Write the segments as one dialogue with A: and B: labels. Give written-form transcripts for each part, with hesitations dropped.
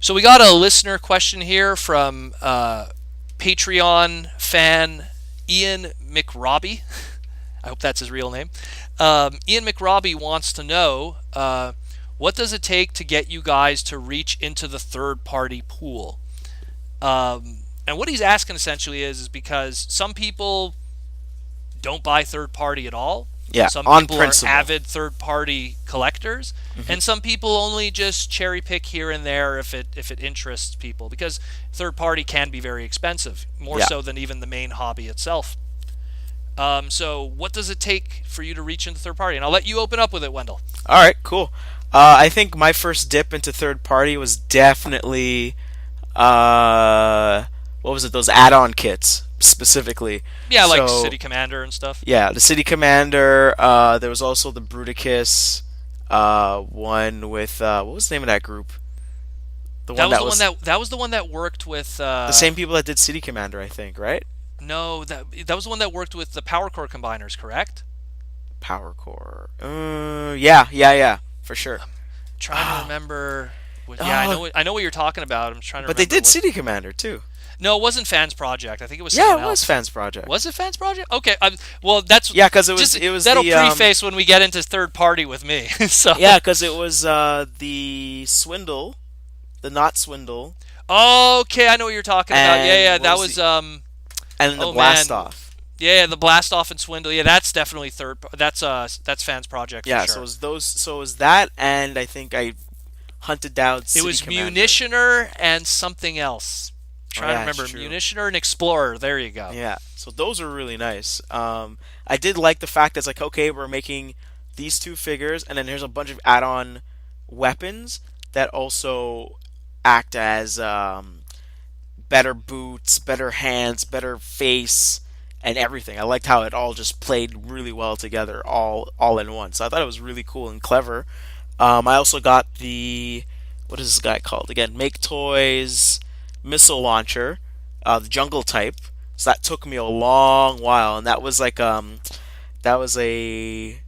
A: So we got a listener question here from Patreon fan Ian McRobbie. I hope that's his real name. Ian McRobbie wants to know what does it take to get you guys to reach into the third party pool? And what he's asking essentially is because some people don't buy third party at all.
B: Yeah,
A: Some
B: on
A: people are
B: principle.
A: avid third party collectors,
B: Hmm.
A: and some people only just cherry pick here and there if it interests people because third party can be very expensive, more
B: Yeah.
A: so than even the main hobby itself. So what does it take for you to reach into third party? And I'll let you open up with it, Wendell.
B: All right, cool. I think my first dip into third party was definitely uh, what was it? Those add-on kits specifically.
A: Yeah, like
B: So
A: City Commander and stuff.
B: yeah, the City Commander. There was also the Bruticus one with what was the name of that group? The
A: That
B: one
A: was
B: that
A: the one
B: was
A: that was the one that worked with.
B: the same people that did City Commander, I think, right?
A: No, that was the one that worked with the Power Core combiners, correct?
B: Power Core. Yeah, yeah, yeah, for sure.
A: Trying to
B: Oh,
A: remember. Yeah,
B: oh,
A: I know what you're talking about. I'm trying to
B: but they
A: remember
B: did
A: what.
B: City Commander too.
A: No, it wasn't Fans Project. I think it was
B: Yeah,
A: someone
B: it was
A: else.
B: Fans Project.
A: Was it Fans Project? Okay. Well, that's
B: Yeah, because it was
A: just
B: it was
A: that'll
B: the
A: preface when we get into third party with me. So,
B: yeah, because it was the Swindle, the not Swindle,
A: okay, I know what you're talking about. Yeah,
B: and
A: yeah,
B: what
A: that
B: was the
A: was
B: and then the
A: oh
B: Blast
A: man,
B: Off.
A: yeah, the Blast Off and Swindle. Yeah, that's definitely that's Fans Project for
B: Yeah, so it
A: sure.
B: was those. So it was that, and I think I hunted down
A: It
B: City
A: was
B: Commander.
A: Munitioner and something else.
B: Oh
A: Trying to
B: yeah, it's
A: remember
B: true.
A: Munitioner and Explorer. There you go.
B: Yeah, so those are really nice. I did like the fact that it's like, okay, we're making these two figures, and then there's a bunch of add-on weapons that also act as better boots, better hands, better face, and everything. I liked how it all just played really well together, all in one. So I thought it was really cool and clever. I also got the what is this guy called again? Make Toys missile launcher, the jungle type. So that took me a long while, and that was like that was a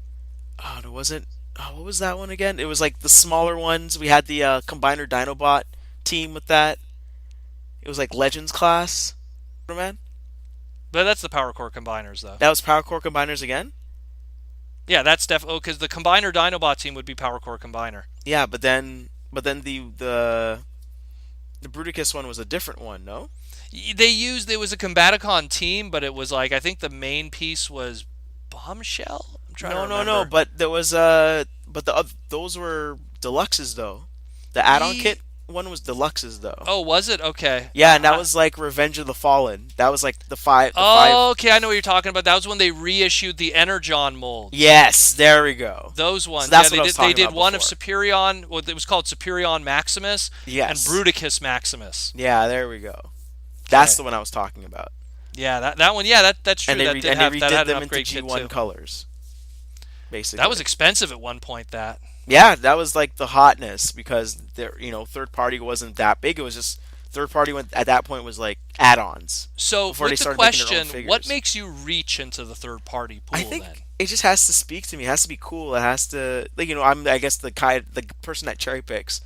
B: oh, it wasn't. Oh, what was that one again? It was like the smaller ones. We had the Combiner Dinobot team with that. It was like Legends class. Man,
A: But that's the Power Core combiners, though.
B: that was Power Core Combiners again.
A: Yeah, that's definitely because the Combiner Dinobot team would be Power Core Combiner.
B: Yeah, but then the Bruticus one was a different one. No.
A: They used it was a Combaticon team, but it was like I think the main piece was Bombshell. I'm trying to
B: No, no, no.
A: remember.
B: But there was but those were deluxes though. The add-on kit
A: Ye-
B: one was deluxes though.
A: oh, was it? Okay.
B: Yeah, and that was like Revenge of the Fallen. That was like the five.
A: Oh, okay, I know what you're talking about. That was when they reissued the Energon molds.
B: Yes, there we go.
A: Those
B: So
A: ones, yeah,
B: that's what I was
A: they
B: talking
A: did
B: about
A: one of
B: before.
A: Superion. Well, it was called Superion Maximus and
B: Yes.
A: Bruticus Maximus.
B: Yeah, there we go. That's
A: Okay,
B: the one I was talking about.
A: yeah, that one, yeah, that's
B: And
A: true.
B: they
A: That
B: re-
A: did
B: and they
A: have that
B: redid
A: had an
B: them into
A: upgrade kit
B: G1
A: too.
B: colors,
A: That was
B: basically.
A: expensive at one point. That
B: Yeah, that was like the hotness because there, third party wasn't that big. It was just third party went at that point was like add-ons
A: so
B: before they
A: with the
B: started making their own
A: question, what
B: figures.
A: makes you reach into the third party
B: I
A: pool then?
B: think it just has to speak to me. It has to be cool. It has to like I'm I guess the person that cherry picks.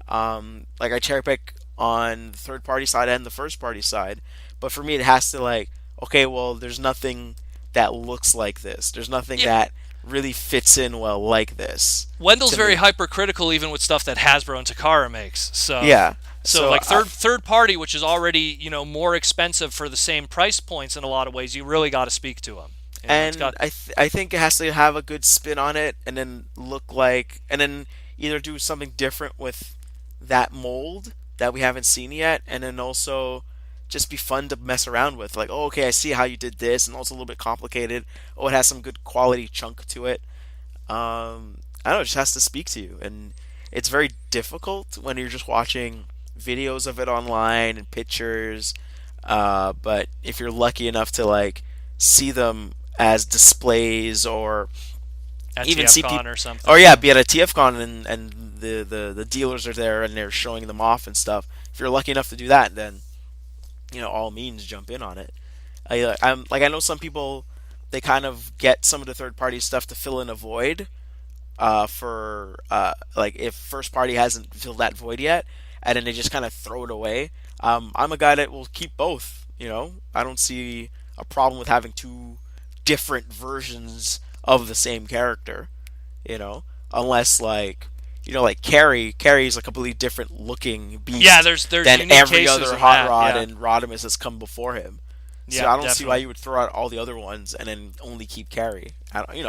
B: Like I cherry pick on the third party side and the first party side, but for me it has to like okay, well there's nothing that looks like this. There's nothing
A: Yeah,
B: that really fits in well like this
A: Wendell's
B: to
A: very
B: me.
A: hypercritical even with stuff that Hasbro and Takara makes.
B: Yeah.
A: So
B: So
A: like third party, which is already more expensive for the same price points in a lot of ways, you really got to speak to them. It's
B: and
A: got
B: I think it has to have a good spin on it and then look like and then either do something different with that mold that we haven't seen yet and then also just be fun to mess around with like oh okay I see how you did this and also a little bit complicated oh it has some good quality chunk to it I don't know it just has to speak to you and it's very difficult when you're just watching videos of it online and pictures but if you're lucky enough to like see them as displays or
A: at
B: even see
A: TFCon
B: people
A: or something.
B: or yeah
A: Yeah.
B: be at a TFCon and the dealers are there and they're showing them off and stuff if you're lucky enough to do that then all means jump in on it I'm like I know some people they kind of get some of the third party stuff to fill in a void for like if first party hasn't filled that void yet and then they just kind of throw it away. I'm a guy that will keep both. I don't see a problem with having two different versions of the same character. You know, unless like Carrie's a completely different looking
A: Yeah,
B: beast
A: there's
B: than
A: unique
B: every
A: cases
B: other
A: of
B: Hot
A: that.
B: Rod
A: Yeah,
B: and Rodimus that's come before him. So
A: yeah,
B: I don't see why
A: definitely.
B: you would throw out all the other ones and then only keep Carrie. I don't,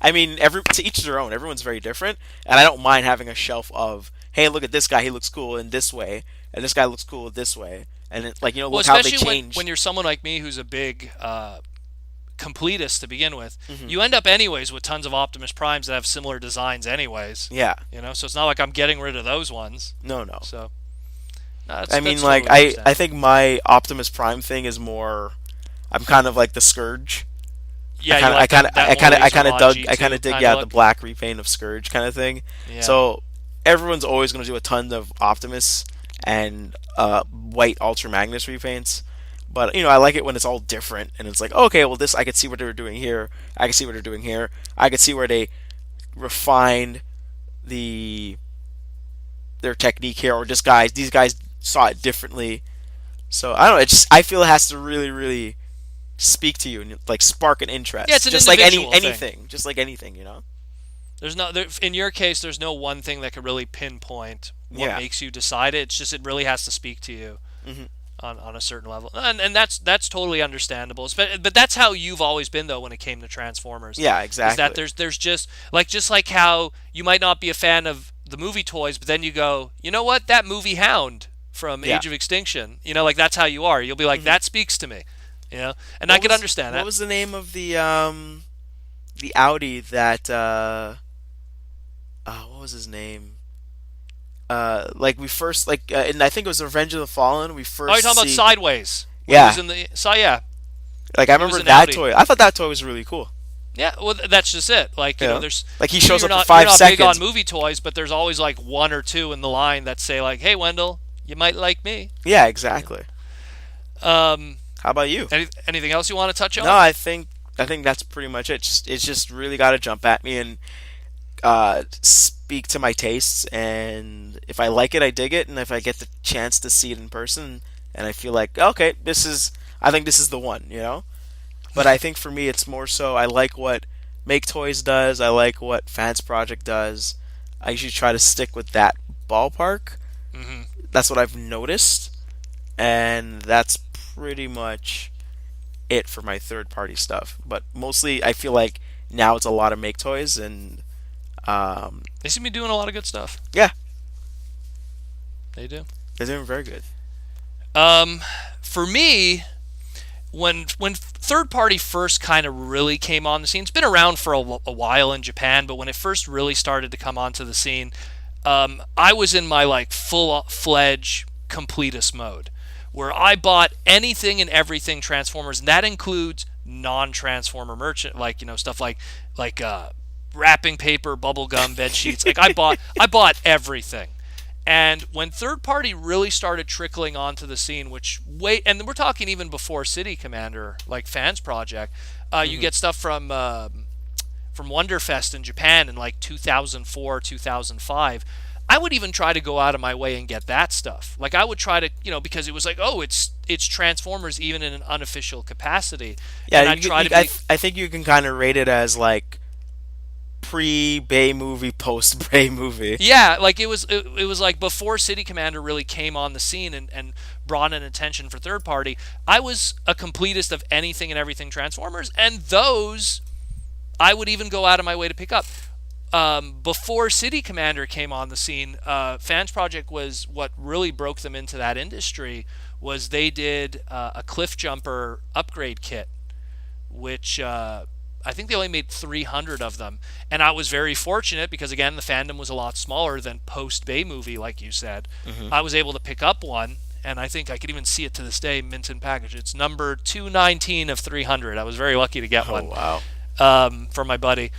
B: I mean, every to each their own. Everyone's very different, and I don't mind having a shelf of, hey, look at this guy, he looks cool in this way, and this guy looks cool this way, and
A: Well,
B: look how they
A: especially when
B: changed.
A: you're someone like me who's a big completist to begin with,
B: Hmm.
A: you end up anyways with tons of Optimus Primes that have similar designs anyways.
B: Yeah,
A: So it's not like I'm getting rid of those ones.
B: no, no.
A: So no, that's
B: I mean,
A: that's
B: like
A: totally
B: I
A: understandable.
B: think my Optimus Prime thing is more. I'm kind of like the Scourge.
A: Yeah, you like that more laser mod
B: I kind of
A: G2
B: dig,
A: kind of
B: yeah, the
A: look.
B: black repaint of Scourge kind of thing.
A: Yeah.
B: So everyone's always going to do a ton of Optimus and white Ultra Magnus repaints. But I like it when it's all different and it's like, okay, well, this I could see what they were doing here. I could see what they're doing here. I could see where they refined the their technique here, or just these guys saw it differently. So I don't know. I feel it has to really, really speak to you and like spark an
A: Yeah, it's
B: interest,
A: an
B: just like
A: individual thing.
B: anything, just like anything.
A: There's no in your case. There's no one thing that could really pinpoint what
B: Yeah.
A: makes you decide it. It's just it really has to speak to you
B: Hmm.
A: on a certain level, and that's totally understandable. But that's how you've always been though when it came to Transformers,
B: Yeah,
A: is that
B: exactly.
A: there's just like how you might not be a fan of the movie toys, but then you go, you know what, that movie Hound from
B: Yeah.
A: Age of Extinction, like that's how you are. You'll be like,
B: Hmm.
A: that speaks to me, and I could understand
B: What
A: that.
B: was the name of the Audi that what was his name? Like we first and I think it was Revenge of the Fallen. We
A: Oh, you're
B: first
A: talking about
B: see.
A: Sideways when he was
B: Yeah,
A: in the yeah,
B: like I
A: he was
B: remember
A: in
B: that
A: Audi.
B: toy. I thought that toy was really cool.
A: Yeah, well, that's just it. Like,
B: You know,
A: there's
B: like he shows
A: you're
B: up for
A: not
B: five
A: big on
B: seconds.
A: movie toys, but there's always like one or two in the line that say like, "Hey, Wendell, you might like me."
B: Yeah, exactly.
A: Um,
B: How about you?
A: anything else you want to touch
B: No,
A: on?
B: I think that's pretty much it. It's just really got to jump at me and speak to my tastes, and if I like it, I dig it, and if I get the chance to see it in person, and I feel like okay, I think this is the one. But I think for me, it's more so I like what Make Toys does. I like what Fans Project does. I usually try to stick with that ballpark.
A: Hmm.
B: That's what I've noticed, and that's pretty much it for my third party stuff. But mostly, I feel like now it's a lot of Make Toys, and um,
A: They seem to be doing a lot of good stuff.
B: yeah,
A: They do.
B: they're doing very good.
A: Um, for me, when third party first kind of really came on the scene, it's been around for a while in Japan, but when it first really started to come onto the scene, I was in my like full fledged completist mode, where I bought anything and everything Transformers, and that includes non-Transformer merchant, like stuff like wrapping paper, bubble gum, bed sheets. Like I bought everything. And when third party really started trickling onto the scene, and we're talking even before City Commander, like Fans Project, you
B: Hmm.
A: get stuff from Wonderfest in Japan in like 2004, 2005. I would even try to go out of my way and get that stuff. Like I would try to, because it was like, oh, it's Transformers even in an unofficial capacity,
B: Yeah,
A: and I'd try to
B: I,
A: be.
B: I think you can kind of rate it as like pre Bay movie, post Bay movie.
A: Yeah, like it was like before City Commander really came on the scene and brought an attention for third party. I was a completist of anything and everything Transformers, and those I would even go out of my way to pick up. Before City Commander came on the scene, Fans Project was what really broke them into that industry. Was they did a Cliff Jumper upgrade kit, which I think they only made 300 of them. And I was very fortunate because, again, the fandom was a lot smaller than post Bay movie, like you said.
B: Hmm.
A: I was able to pick up one, and I think I could even see it to this day, mint in package. It's number 219 of 300. I was very lucky to get
B: Oh
A: one
B: wow.
A: from my buddy.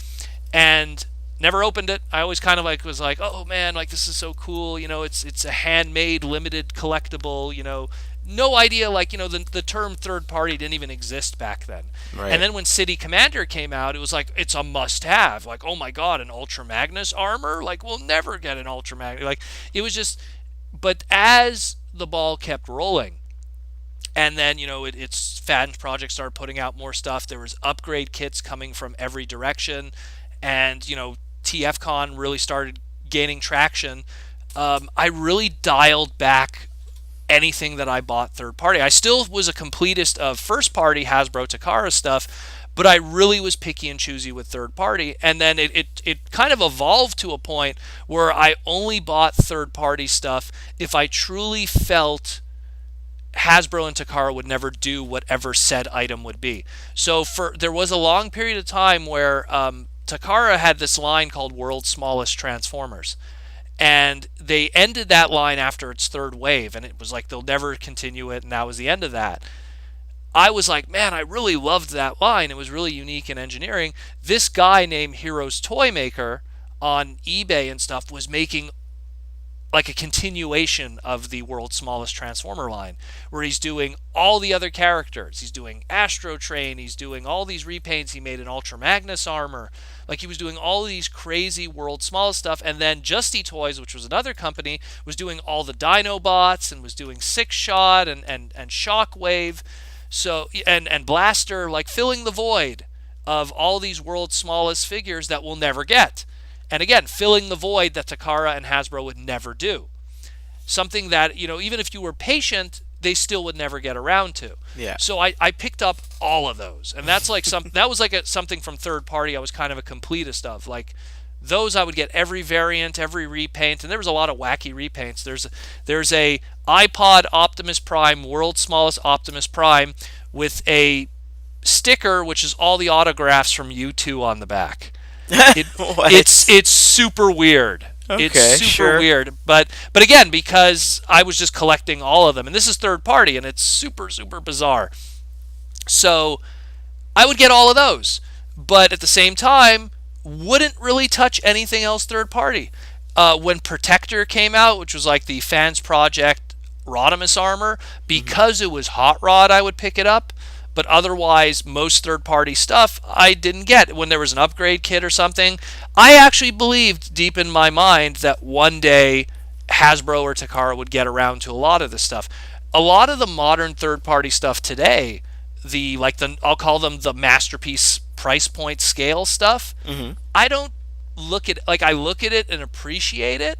A: And never opened it. I always kind of like was like, oh man, like this is so cool. It's a handmade, limited collectible. No idea, like the term third party didn't even exist back then. And
B: Right.
A: then when City Commander came out, it was like it's a must-have. Like, oh my god, an Ultra Magnus armor? Like we'll never get an Ultra Magnus. Like it was just But as the ball kept rolling, and then its fan project started putting out more stuff. There was upgrade kits coming from every direction, and TFCon really started gaining traction. I really dialed back anything that I bought third party. I still was a completist of first party Hasbro Takara stuff, but I really was picky and choosy with third party. And then it kind of evolved to a point where I only bought third party stuff if I truly felt Hasbro and Takara would never do whatever said item would be. So there was a long period of time where Takara had this line called World's Smallest Transformers. And they ended that line after its third wave, and it was like they'll never continue it, and that was the end of that. I was like, man, I really loved that line. It was really unique in engineering. This guy named Heroes Toy Maker on eBay and stuff was making like a continuation of the World's Smallest Transformer line, where he's doing all the other characters. He's doing Astro Train, he's doing all these repaints. He made an Ultra Magnus armor. Like, he was doing all of these crazy World's Smallest stuff. And then Justy Toys, which was another company, was doing all the Dinobots and was doing Six Shot and Shockwave. So and Blaster, like filling the void of all these World's Smallest figures that we'll never get. And again, filling the void that Takara and Hasbro would never do. Something that, even if you were patient, they still would never get around to.
B: Yeah.
A: So I picked up all of those. And that's like that was like something from third party I was kind of a completist of. Like, those I would get every variant, every repaint, and there was a lot of wacky repaints. There's a iPod Optimus Prime, World's Smallest Optimus Prime, with a sticker which is all the autographs from U2 on the back. It, it's super weird.
B: Okay,
A: it's super
B: sure.
A: weird. But again, because I was just collecting all of them, and this is third party, and it's super bizarre. So I would get all of those, but at the same time, wouldn't really touch anything else third party. When Protector came out, which was like the Fans Project Rodimus armor, because it was Hot Rod, I would pick it up. But otherwise, most third-party stuff I didn't get. When there was an upgrade kit or something, I actually believed deep in my mind that one day Hasbro or Takara would get around to a lot of this stuff. A lot of the modern third-party stuff today, I'll call them the masterpiece price point scale stuff. I don't look at I look at it and appreciate it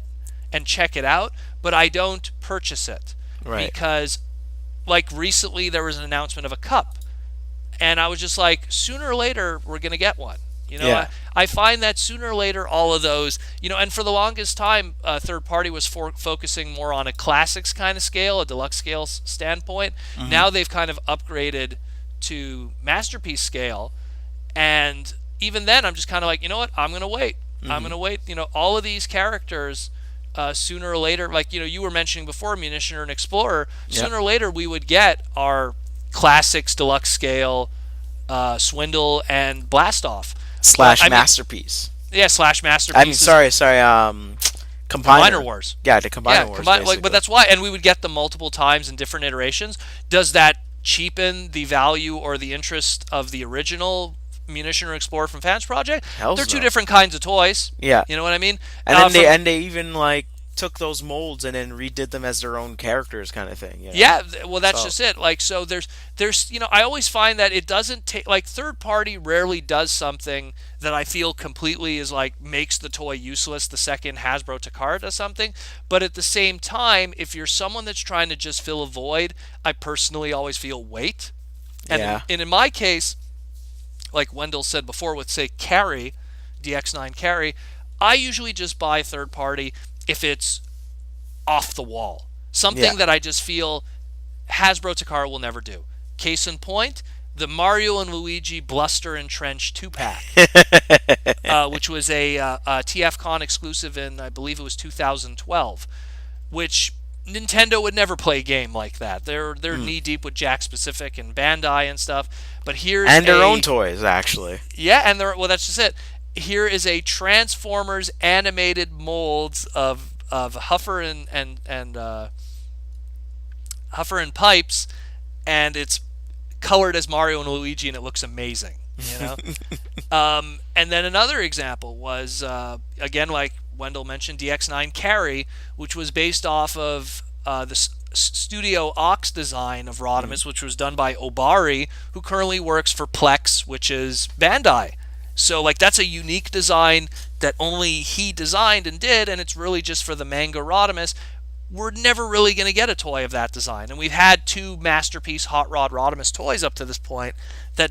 A: and check it out, but I don't purchase it.
B: Right.
A: Because like recently there was an announcement of a cup. And I was just like, sooner or later, we're going to get one.
B: Yeah.
A: I find that sooner or later, all of those, and for the longest time, third party was focusing more on a classics kind of scale, a deluxe scale standpoint. Now they've kind of upgraded to masterpiece scale. And even then, I'm just kind of like, you know what? I'm going to wait. I'm going to wait. All of these characters, sooner or later, like, you were mentioning before, Munitioner and Explorer, sooner or later, we would get our classics deluxe scale Swindle and Blastoff
B: Slash masterpiece.
A: Yeah, slash masterpiece.
B: I mean, sorry.
A: Combiner Wars.
B: Yeah, the Combiner Wars.
A: But that's why, and we would get them multiple times in different iterations. Does that cheapen the value or the interest of the original Munitioner Explorer from Fans Project? They're two different kinds of toys.
B: Yeah.
A: You know what I mean?
B: And then they even like took those molds and then redid them as their own characters, kind of thing.
A: Yeah, well, that's just it. Like, so there's I always find that it doesn't take, like, third party rarely does something that I feel completely is like makes the toy useless the second Hasbro Takara does something. But at the same time, if you're someone that's trying to just fill a void, I personally always feel wait. And in my case, like Wendell said before with, say, Carry, DX9 Carry, I usually just buy third party if it's off the wall. Something that I just feel Hasbro Takara will never do. Case in point, the Mario and Luigi Bluster and Trench 2-pack, which was a TFCon exclusive in, I believe it was 2012, which Nintendo would never play a game like that. They're knee-deep with Jack Specific and Bandai and stuff. But here's
B: their own toys, actually.
A: Yeah, and that's just it. Here is a Transformers animated molds of Huffer and Huffer and Pipes, and it's colored as Mario and Luigi, and it looks amazing. And then another example was again, like Wendell mentioned DX9 Carry, which was based off of the Studio Ox design of
B: Mm.
A: Rodimus, which was done by Obari, who currently works for Plex, which is Bandai. So like that's a unique design that only he designed and did, and it's really just for the manga Rodimus. We're never really going to get a toy of that design, and we've had two masterpiece Hot Rod Rodimus toys up to this point that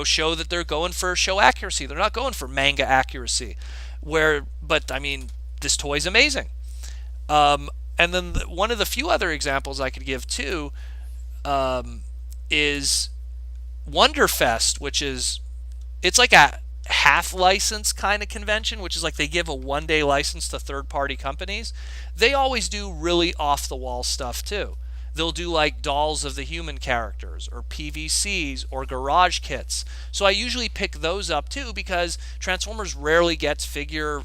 A: show that they're going for show accuracy. They're not going for manga accuracy. But I mean, this toy's amazing. And then one of the few other examples I could give too is Wonderfest, which is it's like a half license kind of convention, which is like they give a 1 day license to third party companies. They always do really off the wall stuff too. They'll do like dolls of the human characters or PVCs or garage kits. So I usually pick those up too because Transformers rarely gets figure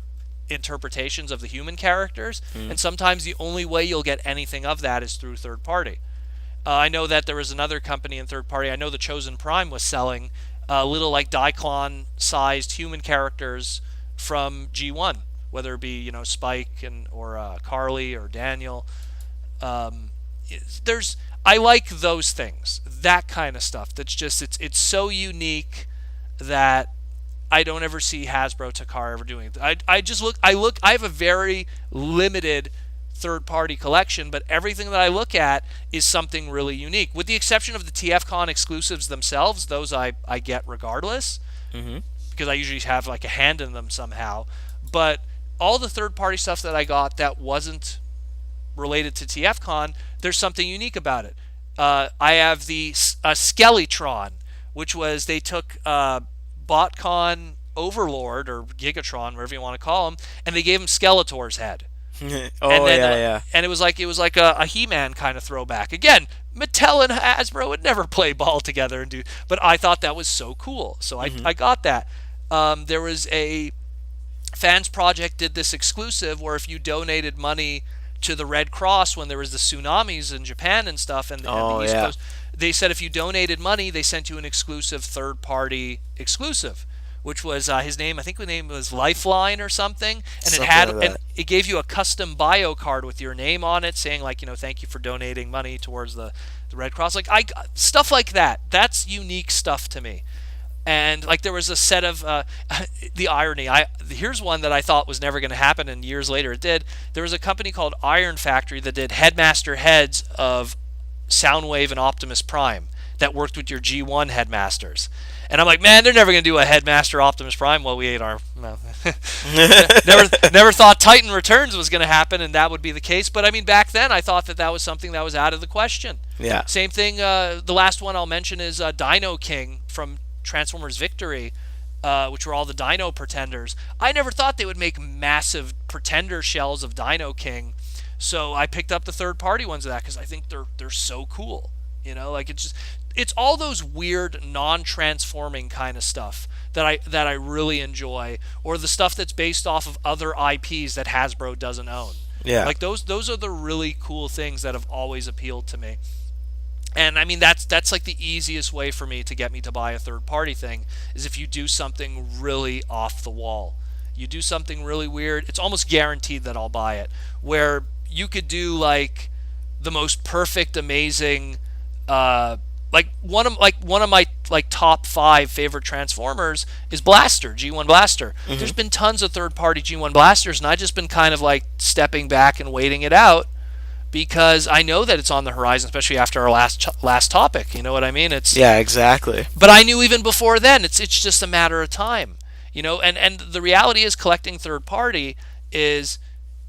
A: interpretations of the human characters,
B: Mm.
A: and sometimes the only way you'll get anything of that is through third party. I know that there was another company in third party. I know the Chosen Prime was selling little like Daiclon sized human characters from G1, whether it be Spike and or Carly or Daniel. Um, there's I like those things, that kind of stuff. That's just it's so unique that I don't ever see Hasbro Takara ever doing it. I just look I have a very limited third party collection, but everything that I look at is something really unique. With the exception of the TFCon exclusives themselves, those I get regardless
B: Mm-hmm.
A: because I usually have like a hand in them somehow. But all the third party stuff that I got that wasn't related to TFCon, there's something unique about it. I have the Skeletron, which was they took BotCon Overlord or Gigatron, whatever you want to call him, and they gave him Skeletor's head. And
B: Oh
A: then
B: yeah, yeah.
A: and it was like a He-Man kind of throwback. Again, Mattel and Hasbro would never play ball together and do, but I thought that was so cool, so
B: Mm-hmm.
A: I got that. There was a Fans Project did this exclusive where if you donated money to the Red Cross when there was the tsunamis in Japan and stuff and the
B: Oh
A: East
B: yeah.
A: Coast, they said if you donated money, they sent you an exclusive third party exclusive, which was his name. I think the name was Lifeline or something, and
B: Something like that.
A: it gave you a custom bio card with your name on it, saying like thank you for donating money towards the Red Cross. Like stuff like that. That's unique stuff to me. And like there was a set of the irony. Here's one that I thought was never going to happen, and years later it did. There was a company called Iron Factory that did headmaster heads of Soundwave and Optimus Prime that worked with your G1 headmasters. And I'm like, man, they're never going to do a headmaster Optimus Prime. Well, we ate our no. Never thought Titan Returns was going to happen, and that would be the case. But I mean, back then I thought that was something that was out of the question.
B: Yeah.
A: Same thing. The last one I'll mention is Dino King from Transformers Victory, which were all the Dino Pretenders. I never thought they would make massive Pretender shells of Dino King, so I picked up the third party ones of that because I think they're so cool. Like it's all those weird non-transforming kind of stuff that I really enjoy, or the stuff that's based off of other IPs that Hasbro doesn't own.
B: Yeah.
A: Like those are the really cool things that have always appealed to me. And I mean that's like the easiest way for me to get me to buy a third party thing is if you do something really off the wall. You do something really weird, it's almost guaranteed that I'll buy it. Where you could do like the most perfect, amazing, one of my like top 5 favorite Transformers is Blaster, G1 Blaster.
B: Mm-hmm.
A: There's been tons of third party G1 Blasters, and I've just been kind of like stepping back and waiting it out because I know that it's on the horizon, especially after our last topic. You know what I mean?
B: Yeah, exactly.
A: But I knew even before then. It's just a matter of time. And the reality is collecting third party is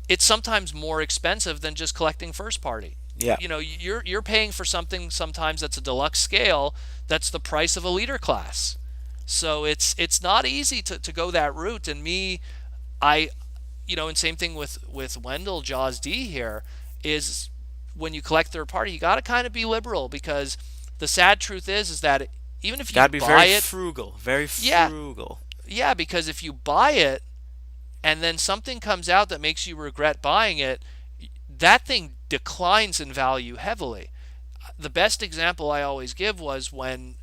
A: it's sometimes more expensive than just collecting first party.
B: Yeah.
A: You're paying for something sometimes that's a deluxe scale that's the price of a leader class. So it's not easy to go that route. And me, and same thing with Wendell Jaws D here is when you collect third party, you got to kind of be liberal because the sad truth is that even if you
B: Gotta be
A: buy
B: very
A: it,
B: frugal. Very
A: yeah,
B: frugal.
A: yeah, because if you buy it and then something comes out that makes you regret buying it, that thing declines in value heavily. The best example I always give was when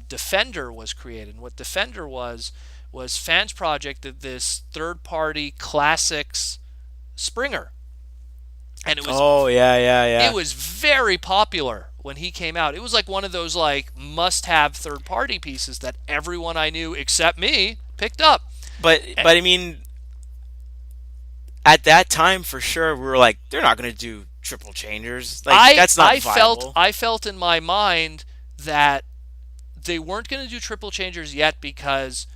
A: Defender was created. And what Defender was was Fans Project did this third-party classics Springer, and
B: Oh yeah, yeah,
A: it
B: yeah.
A: was very popular when he came out. It was like one of those like must-have third-party pieces that everyone I knew except me picked up.
B: But I mean, at that time for sure, we were like, they're not gonna do triple changers. Like
A: I
B: that's not
A: I felt
B: viable.
A: I felt in my mind that they weren't going to do triple changers yet because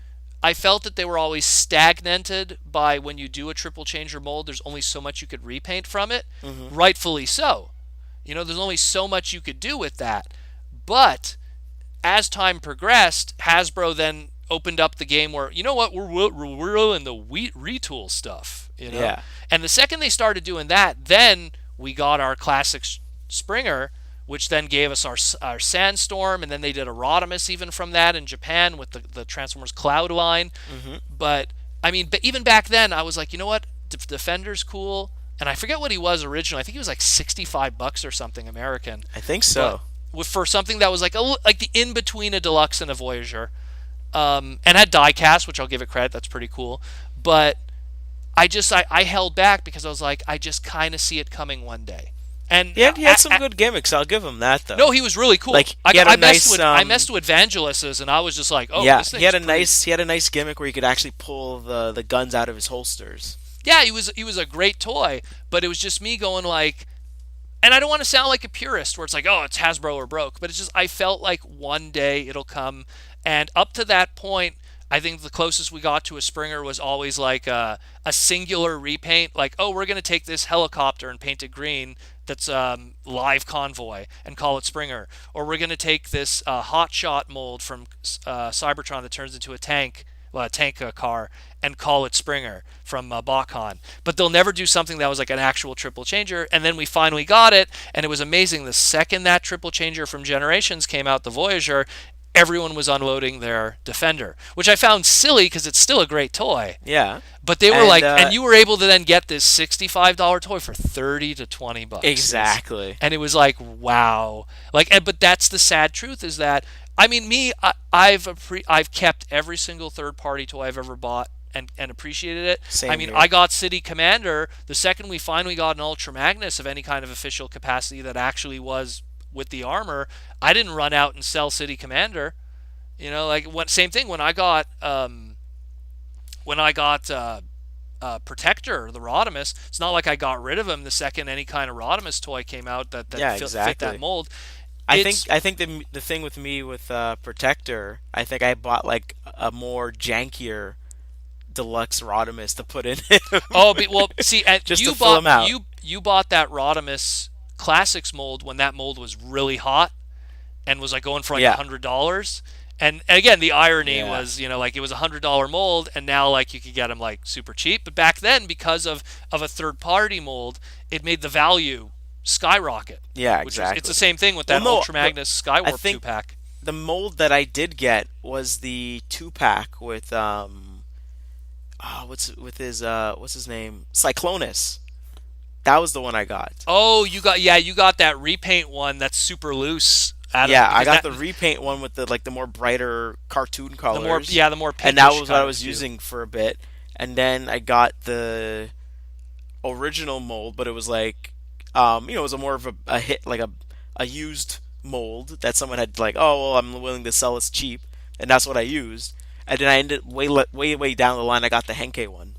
A: I felt that they were always stagnated by when you do a triple changer mold, there's only so much you could repaint from it.
B: Hmm.
A: Rightfully so. There's only so much you could do with that. But as time progressed, Hasbro then opened up the game where, you know what, we're in the retool stuff.
B: Yeah.
A: And the second they started doing that, then we got our classic Springer, which then gave us our Sandstorm, and then they did a Rodimus even from that in Japan with the Transformers Cloud line.
B: Hmm.
A: But I mean, but even back then, I was like, you know what, Defender's cool, and I forget what he was originally. I think he was like $65 or something American,
B: I think
A: but
B: so.
A: for something that was like the in between a deluxe and a Voyager, and had diecast, which I'll give it credit. That's pretty cool, but I held back because I was like, I just kind of see it coming one day. And
B: He had some good gimmicks. I'll give him that though.
A: no, he was really cool.
B: Like he had a nice
A: I messed with Evangelists, and I was just like, oh,
B: yeah,
A: this
B: he had
A: thing's
B: a
A: pretty.
B: nice gimmick where he could actually pull the guns out of his holsters.
A: Yeah, he was a great toy, but it was just me going like, and I don't want to sound like a purist where it's like, oh, it's Hasbro or broke, but it's just I felt like one day it'll come, and up to that point, I think the closest we got to a Springer was always like a singular repaint, like, oh, we're gonna take this helicopter and paint it green. That's live convoy and call it Springer, or we're gonna take this hot shot mold from Cybertron that turns into a tank, well, a tank car, and call it Springer from Bakan. But they'll never do something that was like an actual triple changer. And then we finally got it, and it was amazing. The second that triple changer from Generations came out, the Voyager, everyone was unloading their Defender, which I found silly because it's still a great toy.
B: Yeah,
A: But they were
B: and
A: like, and you were able to then get this $65 toy for 30 to $20.
B: exactly.
A: And it was like, wow. But that's the sad truth is that, I mean, I've kept every single third party toy I've ever bought and appreciated it. I
B: Same
A: mean,
B: here.
A: I got City Commander the second we finally got an Ultra Magnus of any kind of official capacity that actually was with the armor. I didn't run out and sell City Commander. Same thing when I got Protector, the Rodimus. It's not like I got rid of him the second any kind of Rodimus toy came out that
B: Yeah,
A: fit that
B: exactly.
A: mold. It's
B: I think the thing with me with Protector, I think I bought like a more jankier deluxe Rodimus to put in him
A: Oh, well, see,
B: just to fill him out.
A: you bought that Rodimus Classics mold when that mold was really hot and was like going for like
B: Yeah,
A: $100. And again, the irony
B: yeah,
A: was, like it was $100 mold, and now like you could get them like super cheap. But back then, because of a third party mold, it made the value skyrocket.
B: yeah,
A: Which is it's
B: exactly.
A: the same thing with
B: Well,
A: that
B: no,
A: Ultra Magnus
B: I
A: Skywarp two
B: think
A: pack.
B: the mold that I did get was the two pack with what's his name? Cyclonus. That was the one I got.
A: Oh, you got that repaint one that's super loose out of
B: Yeah, I
A: because
B: got
A: that
B: the repaint one with the more brighter cartoon colors,
A: the more
B: and that
A: pinkish
B: was what I
A: kind of
B: was
A: hue.
B: using for a bit. And then I got the original mold, but it was like, it was a more of a hit, like a used mold that someone had like, oh well, I'm willing to sell this cheap, and that's what I used. And then I ended way down the line. I got the Henke one,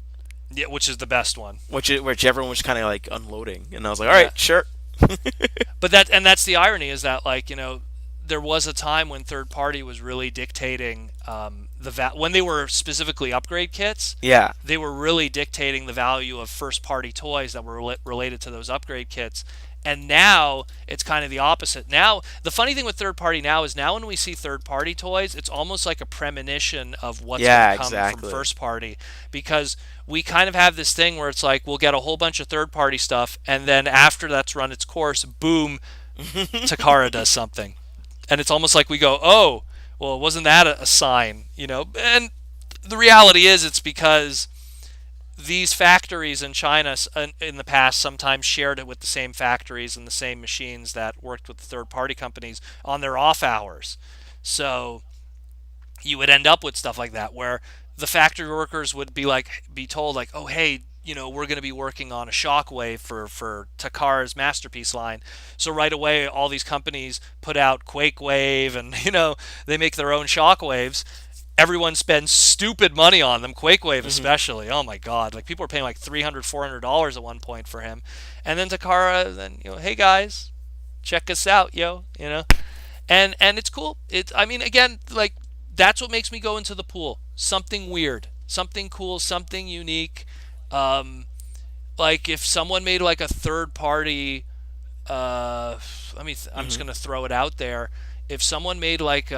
A: Yeah, which is the best one.
B: which everyone was kind of like unloading, and I was like, all
A: Yeah.
B: right, sure.
A: But that's the irony is that like there was a time when third party was really dictating when they were specifically upgrade kits.
B: Yeah,
A: They were really dictating the value of first party toys that were related to those upgrade kits. And now it's kind of the opposite. Now, the funny thing with third party now is now when we see third party toys, it's almost like a premonition of what's going to
B: yeah,
A: come from
B: exactly.
A: first party because we kind of have this thing where it's like we'll get a whole bunch of third party stuff and then after that's run its course, boom, Takara does something. And it's almost like we go, "Oh, well, wasn't that a sign?" And the reality is it's because these factories in China in the past sometimes shared it with the same factories and the same machines that worked with the third party companies on their off hours. So you would end up with stuff like that where the factory workers would be told like, oh hey, we're going to be working on a shockwave for Takara's masterpiece line. So right away, all these companies put out Quakewave, and they make their own shockwaves. Everyone spends stupid money on them, Quakewave
B: Hmm.
A: especially. Oh my god, like people are paying like $300, $400 at one point for him. And then Takara, then hey guys, check us out, yo. And it's cool. I mean, again, like that's what makes me go into the pool. Something weird, something cool, something unique. Um, like if someone made like a third party, I'm just
B: Hmm.
A: gonna throw it out there. If someone made like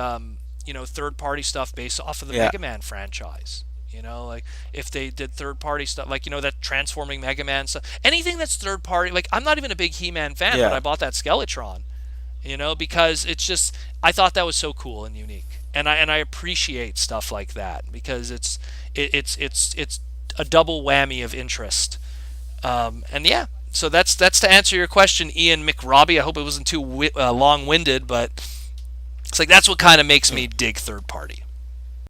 A: third party stuff based off of the
B: Yeah.
A: Mega Man franchise. Like if they did third party stuff, like that transforming Mega Man stuff, anything that's third party. Like I'm not even a big He-Man fan, but
B: Yeah.
A: I bought that Skeletron, because it's just I thought that was so cool and unique, and I appreciate stuff like that because it's a double whammy of interest. And yeah, so that's to answer your question, Ian McRobbie. I hope it wasn't too long winded, but it's like that's what kind of makes me dig third party.